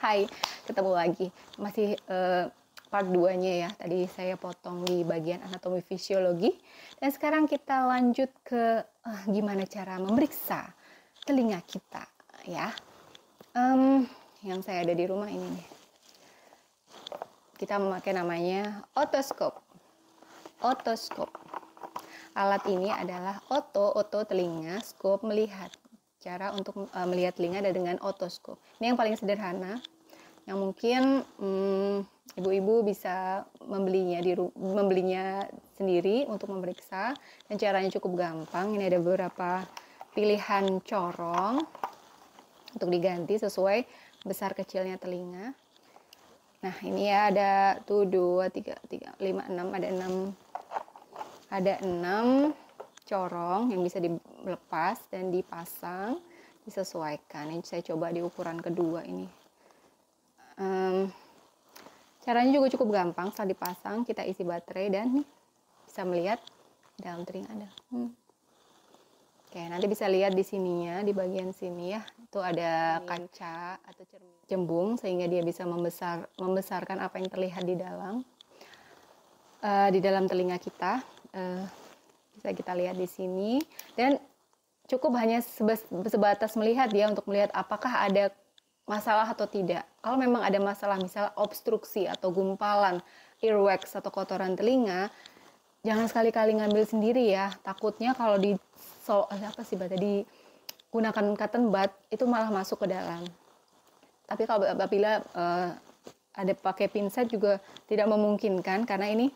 Hai, ketemu lagi. Masih part 2-nya ya. Tadi saya potong di bagian anatomi fisiologi. Dan sekarang kita lanjut ke gimana cara memeriksa telinga kita ya. Yang saya ada di rumah ini nih. Kita memakai namanya otoskop. Otoskop. Alat ini adalah oto telinga, skop melihat. Cara untuk melihat telinga ada dengan otoskop. Ini yang paling sederhana, yang mungkin ibu-ibu bisa membelinya sendiri untuk memeriksa, dan caranya cukup gampang. Ini ada beberapa pilihan corong untuk diganti sesuai besar kecilnya telinga. Nah ini ya, ada tuh 2, 3, 5, 6, ada 6 corong yang bisa dilepas dan dipasang, disesuaikan. Ini saya coba di ukuran kedua ini. Caranya juga cukup gampang. Setelah dipasang, kita isi baterai dan nih, bisa melihat dalam telinga Anda. Oke, nanti bisa lihat di sininya, di bagian sini ya, itu ada kaca atau cermin cembung sehingga dia bisa membesarkan apa yang terlihat di dalam telinga kita. Bisa kita lihat di sini, dan cukup hanya sebatas melihat ya, untuk melihat apakah ada masalah atau tidak. Kalau memang ada masalah, misalnya obstruksi atau gumpalan, earwax atau kotoran telinga, jangan sekali-kali ngambil sendiri ya. Takutnya kalau digunakan cotton bud itu malah masuk ke dalam. Tapi kalau apabila ada pakai pinset juga tidak memungkinkan, karena ini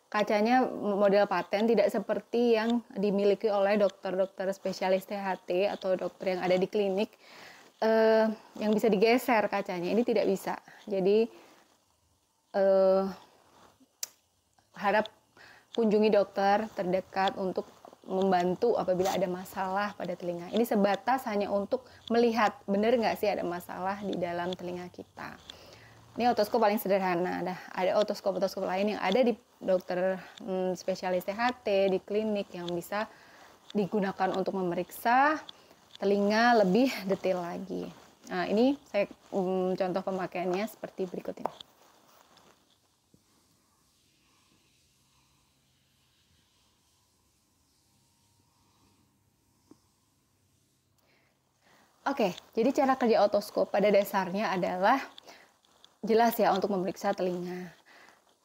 kacanya model paten, tidak seperti yang dimiliki oleh dokter-dokter spesialis THT atau dokter yang ada di klinik yang bisa digeser kacanya. Ini tidak bisa. Jadi harap kunjungi dokter terdekat untuk membantu apabila ada masalah pada telinga. Ini sebatas hanya untuk melihat benar nggak sih ada masalah di dalam telinga kita. Ini otoskop paling sederhana. Ada otoskop lain yang ada di dokter spesialis THT, di klinik, yang bisa digunakan untuk memeriksa telinga lebih detail lagi. Nah, ini saya contoh pemakaiannya seperti berikut ini. Oke, jadi cara kerja otoskop pada dasarnya adalah jelas ya, untuk memeriksa telinga.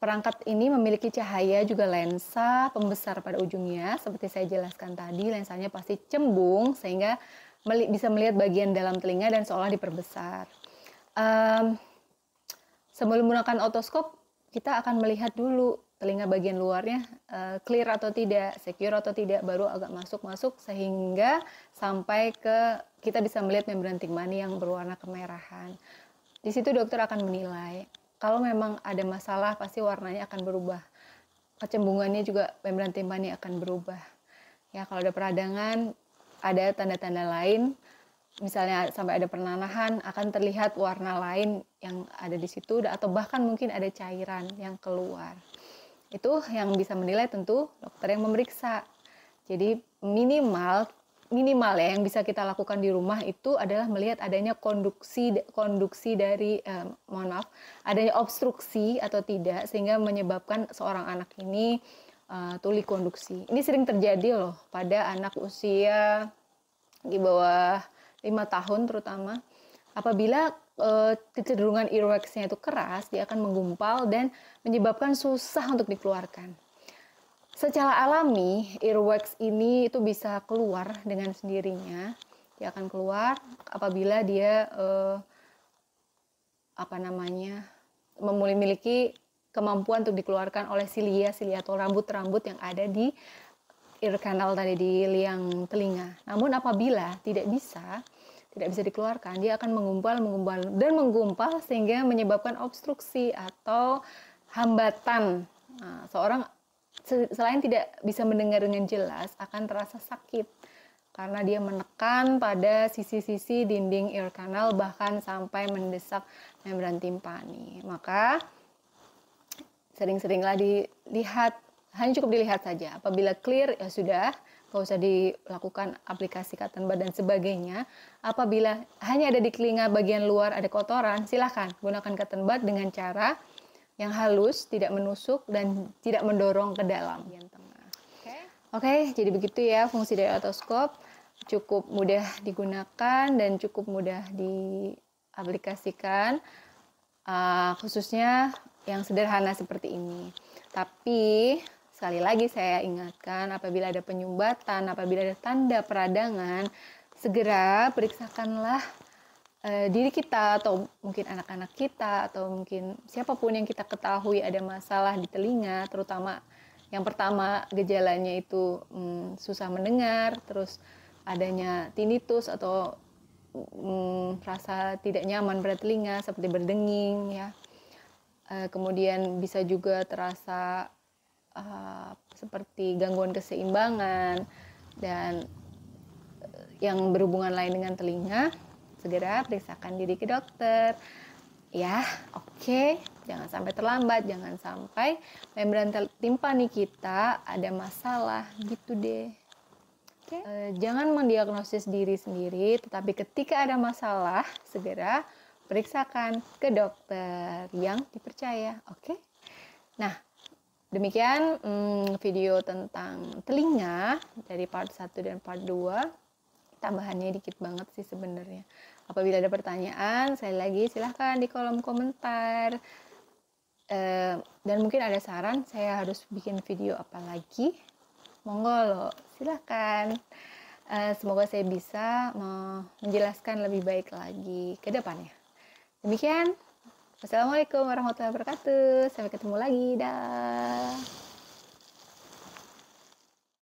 Perangkat ini memiliki cahaya juga lensa pembesar pada ujungnya. Seperti saya jelaskan tadi, lensanya pasti cembung sehingga bisa melihat bagian dalam telinga dan seolah diperbesar. Sebelum menggunakan otoskop, kita akan melihat dulu telinga bagian luarnya clear atau tidak, secure atau tidak, baru agak masuk sehingga sampai ke kita bisa melihat membran timpani yang berwarna kemerahan. Di situ dokter akan menilai. Kalau memang ada masalah, pasti warnanya akan berubah. Kecembungannya juga membran timpani akan berubah. Ya, kalau ada peradangan, ada tanda-tanda lain, misalnya sampai ada penanahan, akan terlihat warna lain yang ada di situ, atau bahkan mungkin ada cairan yang keluar. Itu yang bisa menilai tentu dokter yang memeriksa. Jadi minimal ya yang bisa kita lakukan di rumah itu adalah melihat adanya adanya obstruksi atau tidak, sehingga menyebabkan seorang anak ini tuli konduksi. Ini sering terjadi loh pada anak usia di bawah 5 tahun terutama. Apabila kecenderungan earwax-nya itu keras, dia akan menggumpal dan menyebabkan susah untuk dikeluarkan. Secara alami, earwax ini itu bisa keluar dengan sendirinya. Dia akan keluar apabila dia memiliki kemampuan untuk dikeluarkan oleh silia atau rambut-rambut yang ada di ear canal tadi, di liang telinga. Namun apabila tidak bisa dikeluarkan, dia akan menggumpal sehingga menyebabkan obstruksi atau hambatan. Nah, seorang selain tidak bisa mendengar dengan jelas, akan terasa sakit karena dia menekan pada sisi-sisi dinding ear canal, bahkan sampai mendesak membran timpani. Maka sering-seringlah dilihat, hanya cukup dilihat saja. Apabila clear ya sudah, nggak usah dilakukan aplikasi cotton bud dan sebagainya. Apabila hanya ada di telinga bagian luar ada kotoran, silahkan gunakan cotton bud dengan cara yang halus, tidak menusuk dan tidak mendorong ke dalam bagian tengah. Oke, jadi begitu ya fungsi dari otoskop. Cukup mudah digunakan dan cukup mudah diaplikasikan, khususnya yang sederhana seperti ini. Tapi sekali lagi saya ingatkan, apabila ada penyumbatan, apabila ada tanda peradangan, segera periksakanlah diri kita atau mungkin anak-anak kita atau mungkin siapapun yang kita ketahui ada masalah di telinga, terutama yang pertama gejalanya itu susah mendengar, terus adanya tinnitus atau rasa tidak nyaman pada telinga seperti berdenging ya. Kemudian bisa juga terasa seperti gangguan keseimbangan dan yang berhubungan lain dengan telinga, segera periksakan diri ke dokter. Ya, oke. Jangan sampai terlambat, jangan sampai membran timpani kita ada masalah gitu deh. Jangan mendiagnosis diri sendiri, tetapi ketika ada masalah, segera periksakan ke dokter yang dipercaya. Oke? Nah, demikian video tentang telinga dari part 1 dan part 2. Tambahannya dikit banget sih sebenarnya. Apabila ada pertanyaan, sekali lagi silahkan di kolom komentar. Dan mungkin ada saran saya harus bikin video apa lagi, monggo loh, silahkan. Semoga saya bisa menjelaskan lebih baik lagi ke depannya. Demikian, wassalamualaikum warahmatullahi wabarakatuh. Sampai ketemu lagi, dah.